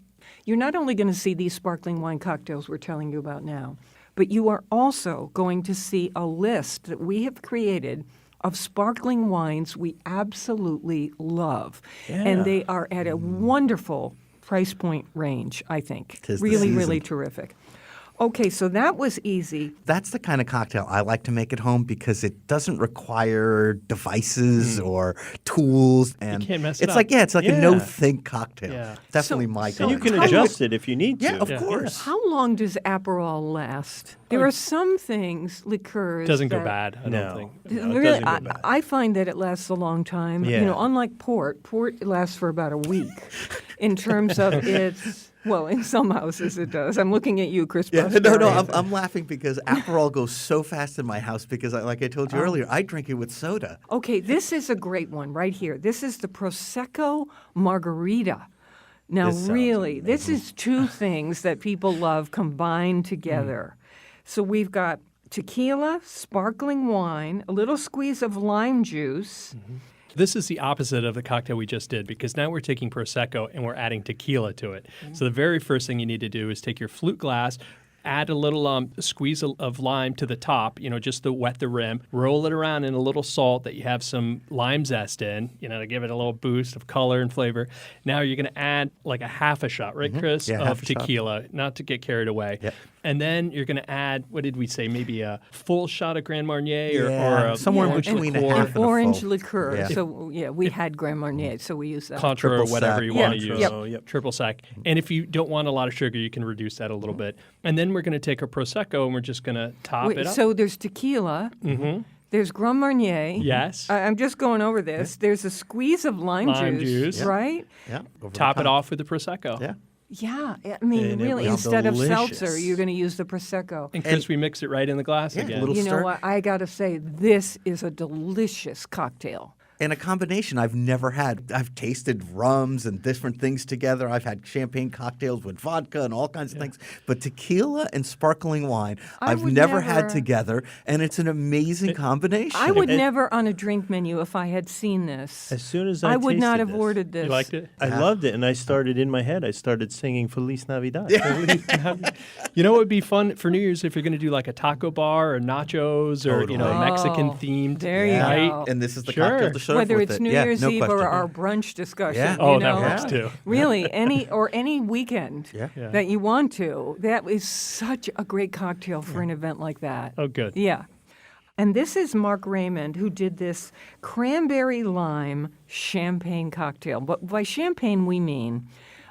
A: you're not only going to see these sparkling wine cocktails we're telling you about now, but you are also going to see a list that we have created of sparkling wines we absolutely love.
F: Yeah.
A: And they are at a wonderful price point range, I think.
C: 'Tis the
A: Really,
C: season.
A: really terrific. Okay, so that was easy.
C: That's the kind of cocktail I like to make at home because it doesn't require devices or tools. And
D: can't mess it
C: it's
D: up.
C: like, it's like a
F: Yeah.
C: no-think cocktail.
D: Yeah.
C: Definitely
A: So-
C: my
A: so
F: And you
C: kind.
F: can
A: How
F: adjust it if you need to.
C: Yeah, of
D: Yeah.
C: course.
A: How long does Aperol last? There are some things, liqueurs.
D: Doesn't go
A: that-
D: bad, I
F: No.
D: don't think.
F: No, it
A: Really,
F: doesn't go bad.
A: I find that it lasts a long time.
F: Yeah.
A: Unlike port lasts for about a week in terms of its. Well, in some houses it does. I'm looking at you, Chris.
C: Yeah,
A: Prospero.
C: no, I'm laughing because Aperol goes so fast in my house because, like I told you earlier, I drink it with soda.
A: Okay, this is a great one right here. This is the Prosecco Margarita. Now,
C: This sounds
A: really, this is two things that people love combined together. So we've got tequila, sparkling wine, a little squeeze of lime juice.
D: This is the opposite of the cocktail we just did because now we're taking Prosecco and we're adding tequila to it. So the very first thing you need to do is take your flute glass, add a little squeeze of lime to the top, just to wet the rim, roll it around in a little salt that you have some lime zest in, to give it a little boost of color and flavor. Now you're going to add like a half a shot, right, Chris,
C: Yeah, half
D: of
C: a shot.
D: tequila, not to get carried away.
C: Yep.
D: And then you're going to add, what did we say, maybe a full shot of Grand Marnier or
C: Yeah,
D: a
C: somewhere
D: orange
C: between a
D: liqueur.
C: half and a
A: Orange
C: full.
A: liqueur.
C: Yeah.
A: So, we had Grand Marnier, so we use that.
D: Contra or
C: Triple
D: whatever
C: sec.
D: you
A: Yeah.
D: want to use.
A: Yep.
F: Yep.
D: Triple sec. And if you don't want a lot of sugar, you can reduce that a little bit. And then we're going to take our Prosecco and we're just going to top
A: Wait,
D: it up.
A: so there's tequila. There's Grand Marnier.
D: Yes.
A: I'm just going over this. There's a squeeze of lime juice,
D: Yeah.
A: right?
C: Yeah. over the
D: Top it off with the Prosecco.
C: Yeah.
A: Yeah, I mean,
F: And it
A: really,
F: was
A: instead of
F: delicious.
A: seltzer, you're going to use the Prosecco.
D: And Chris, we mix it right in the glass
C: Yeah,
D: again.
C: a little
A: You know
C: stir.
A: what? I got to say, this is a delicious cocktail.
C: And a combination I've never had. I've tasted rums and different things together. I've had champagne cocktails with vodka and all kinds of things. But tequila and sparkling wine,
A: I
C: I've
A: would
C: never had
A: never-
C: together, and it's an amazing combination.
A: I would never on a drink menu if I had seen this.
F: As soon as
A: I would not
F: tasted
A: have
F: this,
A: ordered this.
D: You liked it?
F: I loved it, and I started in my head. I started singing Feliz Navidad.
D: You know what would be fun for New Year's if you're going to do like a taco bar or nachos or,
C: Totally.
D: Mexican
A: Oh,
D: themed.
A: there you
D: right?
A: go.
C: And this is the
D: Sure.
C: cocktail to serve
A: Whether
C: with
A: it's
C: it.
A: New
C: Yeah,
A: Year's
C: no
A: Eve or
C: question.
A: our brunch discussion,
C: Yeah.
D: Oh,
A: you
D: that
A: know?
D: works too.
A: Really, any weekend
C: Yeah.
D: Yeah.
A: that you want to. That is such a great cocktail for an event like that.
D: Oh, good.
A: Yeah. And this is Mark Raymond who did this cranberry lime champagne cocktail. But by champagne, we mean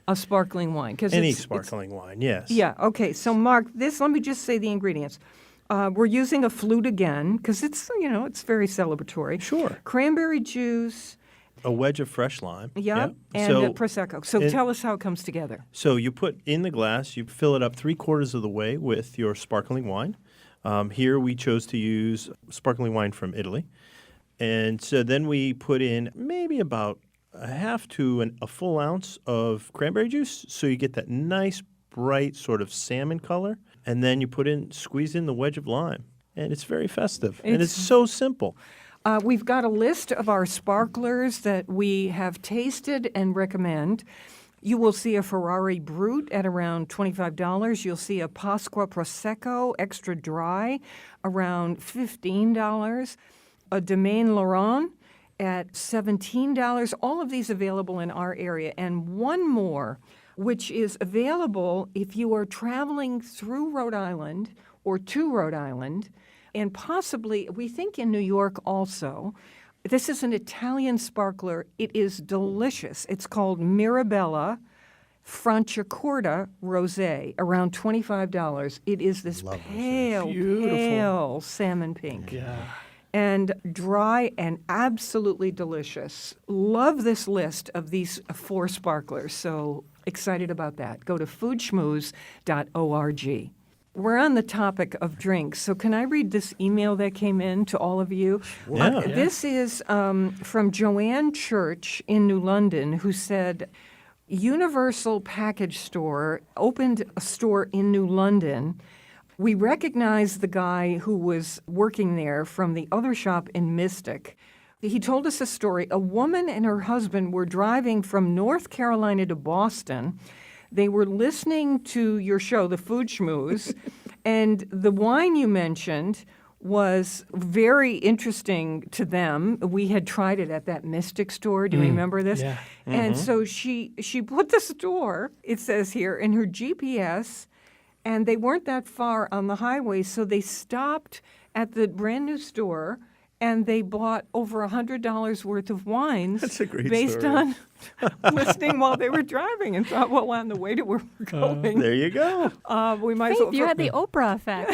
A: a sparkling wine. 'Cause
F: Any
A: it's-
F: sparkling wine, yes.
A: Yeah, okay. So, Mark, let me just say the ingredients. We're using a flute again because it's very celebratory.
F: Sure.
A: Cranberry juice,
F: A wedge of fresh lime.
A: yeah, and Prosecco. So
F: and-
A: tell us how it comes together.
F: So you put in the glass, you fill it up 3/4 of the way with your sparkling wine. Here we chose to use sparkling wine from Italy. And so then we put in maybe about a half to a full ounce of cranberry juice. So you get that nice, bright sort of salmon color. And then you squeeze in the wedge of lime. And it's very festive. And it's so simple.
A: We've got a list of our sparklers that we have tasted and recommend. You will see a Ferrari Brut at around $25. You'll see a Pasqua Prosecco Extra Dry around $15. A Domaine Laurent at $17. All of these available in our area. And one more, which is available if you are traveling through Rhode Island or to Rhode Island, and possibly, we think in New York also. This is an Italian sparkler. It is delicious. It's called Mirabella Franciacorta Rosé, around $25. It is this pale salmon pink.
D: Yeah.
A: And dry and absolutely delicious. Love this list of these 4 sparklers. So excited about that. Go to foodschmooze.org. we're on the topic of drinks. So can I read this email that came in to all of you?
F: Yeah.
A: This is from Joanne Church in New London, who said, Universal Package Store opened a store in New London. We recognized the guy who was working there from the other shop in Mystic. He told us a story. A woman and her husband were driving from North Carolina to Boston. They were listening to your show, The Food Schmooze, and the wine you mentioned was very interesting to them. We had tried it at that Mystic store. Do you remember this?
D: Yeah.
A: And so she put the store, it says here, in her GPS, and they weren't that far on the highway, so they stopped at the brand new store and they bought over $100 worth of wines.
C: That's a great
A: based
C: story.
A: on listening while they were driving, and thought, well, on the way to where we're going,
F: There you go.
A: we might as well.
H: Faith, you had the Oprah effect.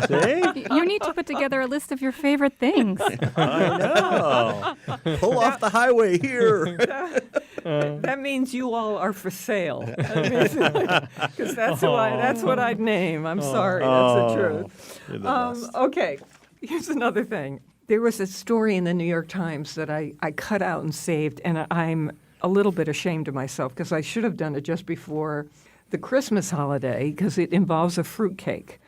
F: See?
H: You need to put together a list of your favorite things.
F: I know.
C: Pull off the highway here.
A: That means you all are for sale. Because that's what I'd name. I'm sorry, that's the truth.
F: You're the best.
A: Okay, here's another thing. There was a story in the New York Times that I cut out and saved, and I'm a little bit ashamed of myself because I should have done it just before the Christmas holiday because it involves a fruitcake.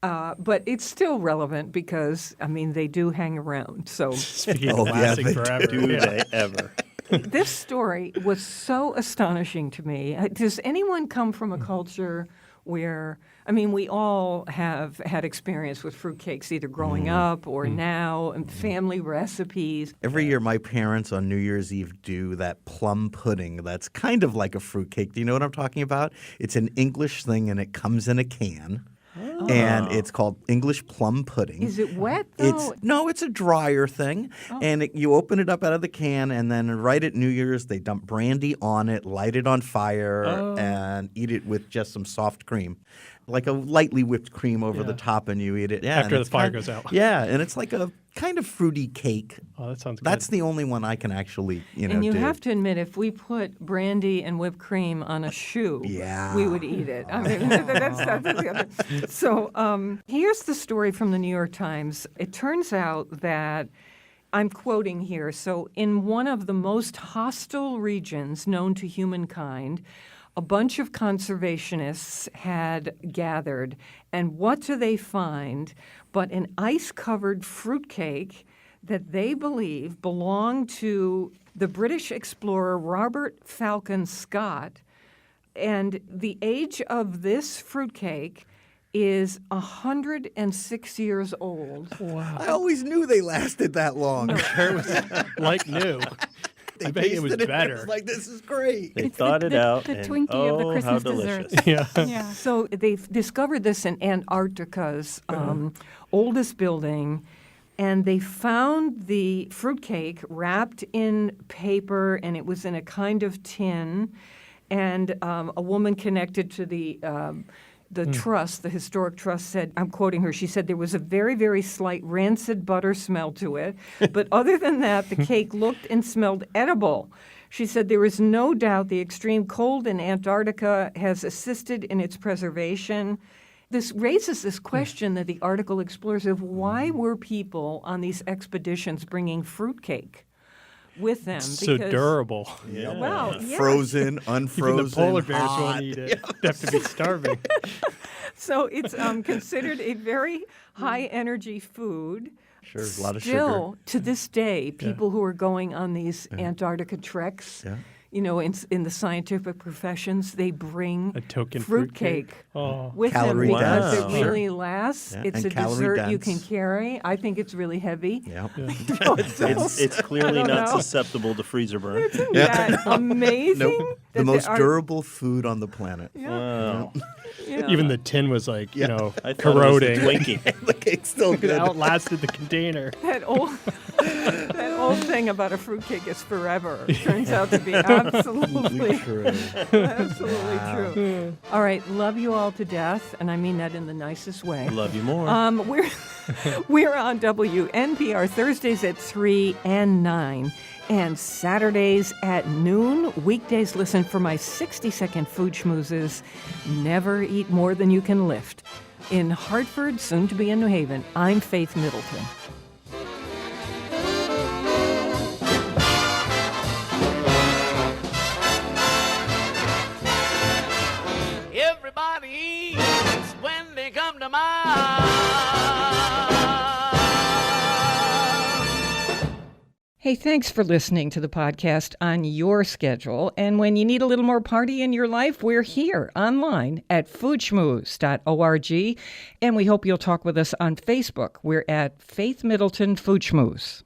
A: But it's still relevant because, I mean, they do hang around. So
D: Speaking
C: Oh,
D: of
C: yeah,
D: lasting
C: they
D: forever.
F: Do they ever?
A: this story was so astonishing to me. Does anyone come from a culture where, I mean, we all have had experience with fruitcakes either growing up or now, and family recipes.
C: Every year, my parents on New Year's Eve do that plum pudding that's kind of like a fruitcake. Do you know what I'm talking about? It's an English thing, and it comes in a can. And it's called English plum pudding.
A: Is it wet, though?
C: It's a drier thing. And you open it up out of the can, and then right at New Year's, they dump brandy on it, light it on fire, and eat it with just some soft cream. Like a lightly whipped cream over the top, and you eat it. Yeah,
D: After
C: and
D: the
C: it's
D: fire
C: kind-
D: goes out.
C: Yeah, and it's like a kind of fruity cake.
D: Oh, that sounds good.
C: That's the only one I can actually,
A: And you
C: do.
A: have to admit, if we put brandy and whipped cream on a shoe,
C: Yeah.
A: we would eat it. I mean, that's the other. So here's the story from the New York Times. It turns out that, I'm quoting here, so in one of the most hostile regions known to humankind, a bunch of conservationists had gathered, and what do they find but an ice-covered fruitcake that they believe belonged to the British explorer Robert Falcon Scott, and the age of this fruitcake is 106 years old.
C: I always knew they lasted that long.
D: Sure it was like new.
C: They
D: I bet it was
C: tasted
D: better.
C: It was like, this is great.
F: They thought it out.
H: the
F: and,
H: Twinkie of the
F: oh,
H: Christmas
F: how delicious.
H: desserts.
D: Yeah.
H: Yeah.
A: So they've discovered this in Antarctica's oldest building, and they found the fruitcake wrapped in paper, and it was in a kind of tin. And a woman connected to the trust, the historic trust, said, I'm quoting her, she said there was a very, very slight rancid butter smell to it. But other than that, the cake looked and smelled edible. She said there is no doubt the extreme cold in Antarctica has assisted in its preservation. This raises this question that the article explores of why were people on these expeditions bringing fruitcake with them?
D: So durable.
F: Yeah.
A: Well, yeah.
C: Frozen, unfrozen,
D: Even the polar bears
C: hot.
D: won't eat it. They have to be starving.
A: So it's considered a very high-energy food.
C: Sure, a lot of
A: Still,
C: sugar.
A: to this day, people who are going on these Antarctica treks, you know, in the scientific professions, they bring
D: A token
A: fruitcake
D: Oh.
A: with
C: Calorie
A: them because
F: dense.
A: it
F: Wow.
A: really lasts.
C: Yeah,
A: It's
C: and
A: a
C: calorie
A: dessert you
C: dense.
A: can carry. I think it's really heavy.
C: Yep.
F: It's clearly
A: I don't
F: not
A: know.
F: susceptible to freezer burn.
A: Isn't that amazing?
C: Nope.
A: that
C: The most
A: our-
C: durable food on the planet.
F: Wow.
A: yeah.
D: Even the tin was like,
C: Yeah.
F: I thought
D: corroding.
F: it was the Twinkie.
C: The cake's still
D: It
C: good.
D: outlasted the container.
A: That old thing about a fruitcake is forever turns out to be absolutely
C: True.
A: absolutely true. All right, love you all to death, and I mean that in the nicest way.
F: Love you more.
A: We're on WNPR Thursdays at 3 and 9, and Saturdays at noon. Weekdays, listen for my 60-second food schmoozes. Never eat more than you can lift. In Hartford, soon to be in New Haven, I'm Faith Middleton.
I: Everybody eats when they come to mind.
A: Hey, thanks for listening to the podcast on your schedule. And when you need a little more party in your life, we're here online at foodschmooze.org. And we hope you'll talk with us on Facebook. We're at Faith Middleton Food Schmooze.